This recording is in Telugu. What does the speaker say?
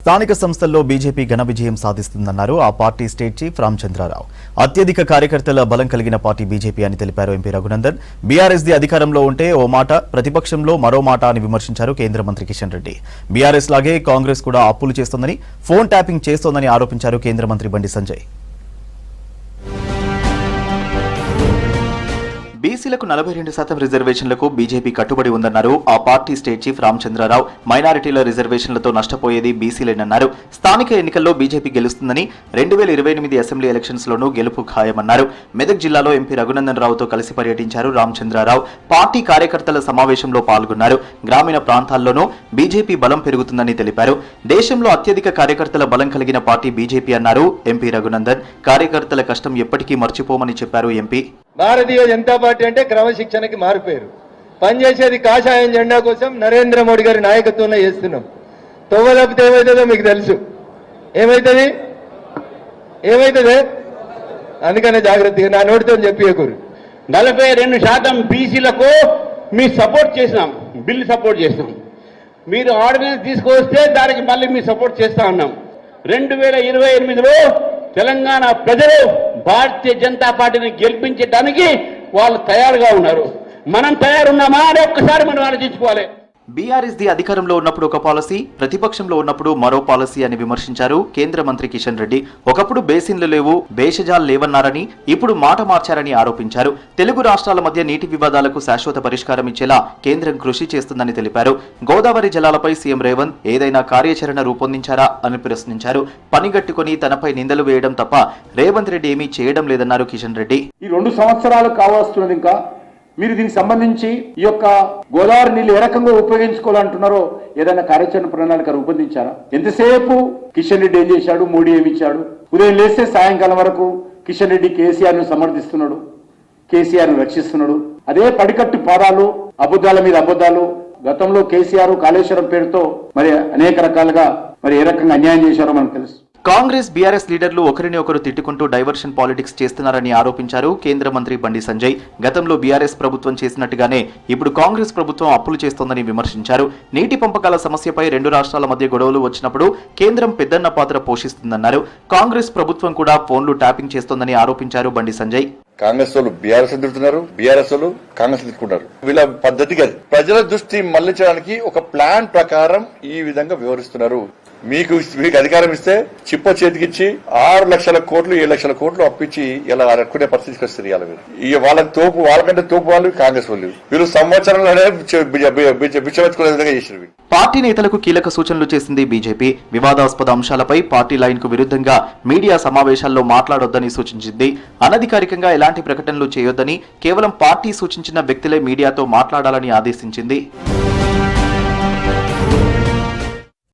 స్థానిక సంస్థల్లో బీజేపీ ఘన విజయం సాధిస్తుందన్నారు ఆ పార్టీ స్టేట్ చీఫ్ రామచంద్రరావు. అత్యధిక కార్యకర్తల బలం కలిగిన పార్టీ బీజేపీ అని తెలిపారు ఎంపీ రఘునందన్. బీఆర్ఎస్ది అధికారంలో ఉంటే ఓ మాట, ప్రతిపక్షంలో మరో మాట అని విమర్శించారు కేంద్ర మంత్రి కిషన్ రెడ్డి. బీఆర్ఎస్ లాగే కాంగ్రెస్ కూడా అప్పులు చేస్తోందని, ఫోన్ ట్యాపింగ్ చేస్తోందని ఆరోపించారు కేంద్ర మంత్రి బండి సంజయ్. బీసీలకు 42% రిజర్వేషన్లకు బీజేపీ కట్టుబడి ఉందన్నారు ఆ పార్టీ స్టేట్ చీఫ్ రామచంద్రరావు. మైనారిటీల రిజర్వేషన్లతో నష్టపోయేది బీసీలేనన్నారు. స్థానిక ఎన్నికల్లో బీజేపీ గెలుస్తుందని, 2028 అసెంబ్లీ ఎలక్షన్స్ లోనూ గెలుపు ఖాయమన్నారు. మెదక్ జిల్లాలో ఎంపీ రఘునందన్ రావుతో కలిసి పర్యటించారు రామచంద్రరావు. పార్టీ కార్యకర్తల సమావేశంలో పాల్గొన్నారు. గ్రామీణ ప్రాంతాల్లోనూ బీజేపీ బలం పెరుగుతుందని తెలిపారు. దేశంలో అత్యధిక కార్యకర్తల బలం కలిగిన పార్టీ బీజేపీ అన్నారు ఎంపీ రఘునందన్. కార్యకర్తల కష్టం ఎప్పటికీ మర్చిపోమని చెప్పారు ఎంపీ. భారతీయ జనతా పార్టీ అంటే క్రమశిక్షణకి మారిపోయారు. పనిచేసేది కాషాయం జెండా కోసం నరేంద్ర మోడీ గారి నాయకత్వంలో చేస్తున్నాం. తొవ్వలపితే ఏమవుతుందో మీకు తెలుసు. ఏమైతుంది అందుకనే జాగ్రత్తగా నా నోటితో చెప్పేకూరు. 42% బీసీలకు మీ సపోర్ట్ చేసినాం, బిల్లు సపోర్ట్ చేసినాం. మీరు ఆర్డినెన్స్ తీసుకొస్తే దానికి మళ్ళీ మీ సపోర్ట్ చేస్తా ఉన్నాం. 2028లో తెలంగాణ ప్రజలు భారతీయ జనతా పార్టీని గెలిపించడానికి వాళ్ళు తయారుగా ఉన్నారు. మనం తయారున్నామా అని ఒక్కసారి మనం ఆలోచించుకోవాలి. బీఆర్ఎస్ది అధికారంలో ఉన్నప్పుడు ఒక పాలసీ, ప్రతిపక్షంలో ఉన్నప్పుడు మరో పాలసీ అని విమర్శించారు కేంద్ర మంత్రి కిషన్ రెడ్డి. ఒకప్పుడు బేసిన్లు లేవు, భేషజాలు లేవన్నారని, ఇప్పుడు మాట మార్చారని ఆరోపించారు. తెలుగు రాష్ట్రాల మధ్య నీటి వివాదాలకు శాశ్వత పరిష్కారం ఇచ్చేలా కేంద్రం కృషి చేస్తుందని తెలిపారు. గోదావరి జలాలపై సీఎం రేవంత్ ఏదైనా కార్యాచరణ రూపొందించారా అని ప్రశ్నించారు. పనిగట్టుకుని తనపై నిందలు వేయడం తప్ప రేవంత్ రెడ్డి ఏమీ చేయడం లేదన్నారు కిషన్ రెడ్డి. ఈ 2 సంవత్సరాలు కావాల్స్తున్నది. ఇంకా మీరు దీనికి సంబంధించి ఈ యొక్క గోదావరి నీళ్లు ఏ రకంగా ఉపయోగించుకోవాలంటున్నారో ఏదైనా కార్యాచరణ ప్రణాళిక రూపొందించారా? ఎంతసేపు కిషన్ రెడ్డి ఏం చేశాడు, మోడీ ఏమి ఇచ్చాడు? ఉదయం లేస్తే సాయంకాలం వరకు కిషన్ రెడ్డి కేసీఆర్ ను సమర్థిస్తున్నాడు, కేసీఆర్ ను రక్షిస్తున్నాడు. అదే పడికట్టు పాదాలు, అబద్ధాల మీద అబద్ధాలు. గతంలో కేసీఆర్ కాళేశ్వరం పేరుతో మరి అనేక రకాలుగా మరి ఏ రకంగా అన్యాయం చేశారో మనకు తెలుసు. కాంగ్రెస్ బీఆర్ఎస్ లీడర్లు ఒకరిని ఒకరు తిట్టుకుంటూ డైవర్షన్ పాలిటిక్స్ చేస్తున్నారని ఆరోపించారు కేంద్ర మంత్రి బండి సంజయ్. గతంలో బీఆర్ఎస్ ప్రభుత్వం చేసినట్టుగానే ఇప్పుడు కాంగ్రెస్ ప్రభుత్వం అప్పులు చేస్తోందని విమర్శించారు. నీటి పంపకాల సమస్యపై 2 రాష్ట్రాల మధ్య గొడవలు వచ్చినప్పుడు కేంద్రం పెద్దన్న పాత్ర పోషిస్తుందన్నారు. కాంగ్రెస్ ప్రభుత్వం కూడా ఫోన్లు ట్యాపింగ్ చేస్తోందని ఆరోపించారు బండి సంజయ్. కాంగ్రెస్ వాళ్ళు బీఆర్ఎస్ తిడుతున్నారు, బీఆర్ఎస్ వాళ్ళు కాంగ్రెస్ తిట్టుకుంటారు. వీళ్ళ పద్ధతిగా ప్రజల దృష్టి మళ్లించడానికి ఒక ప్లాన్ ప్రకారం ఈ విధంగా వివరిస్తున్నారు. మీకు అధికారం ఇస్తే చిప్ప చేతికిచ్చి 6 లక్షల కోట్లు 7 లక్షల కోట్లు అప్పించి ఇలా అనుకునే పరిస్థితికి వస్తుంది. ఇక వాళ్ళకంటే తోపు వాళ్ళు కాంగ్రెస్ వాళ్ళు. వీళ్ళు సంవత్సరంలోనే బిచ్చమెత్తుకునే విధంగా చేశారు. పార్టీ నేతలకు కీలక సూచనలు చేసింది బీజేపీ. వివాదాస్పద అంశాలపై పార్టీ లైన్ కు విరుద్ధంగా మీడియా సమావేశాల్లో మాట్లాడొద్దని సూచించింది. అనధికారికంగా ఎలాంటి ప్రకటనలు చేయొద్దని, కేవలం పార్టీ సూచించిన వ్యక్తులే మీడియాతో మాట్లాడాలని ఆదేశించింది.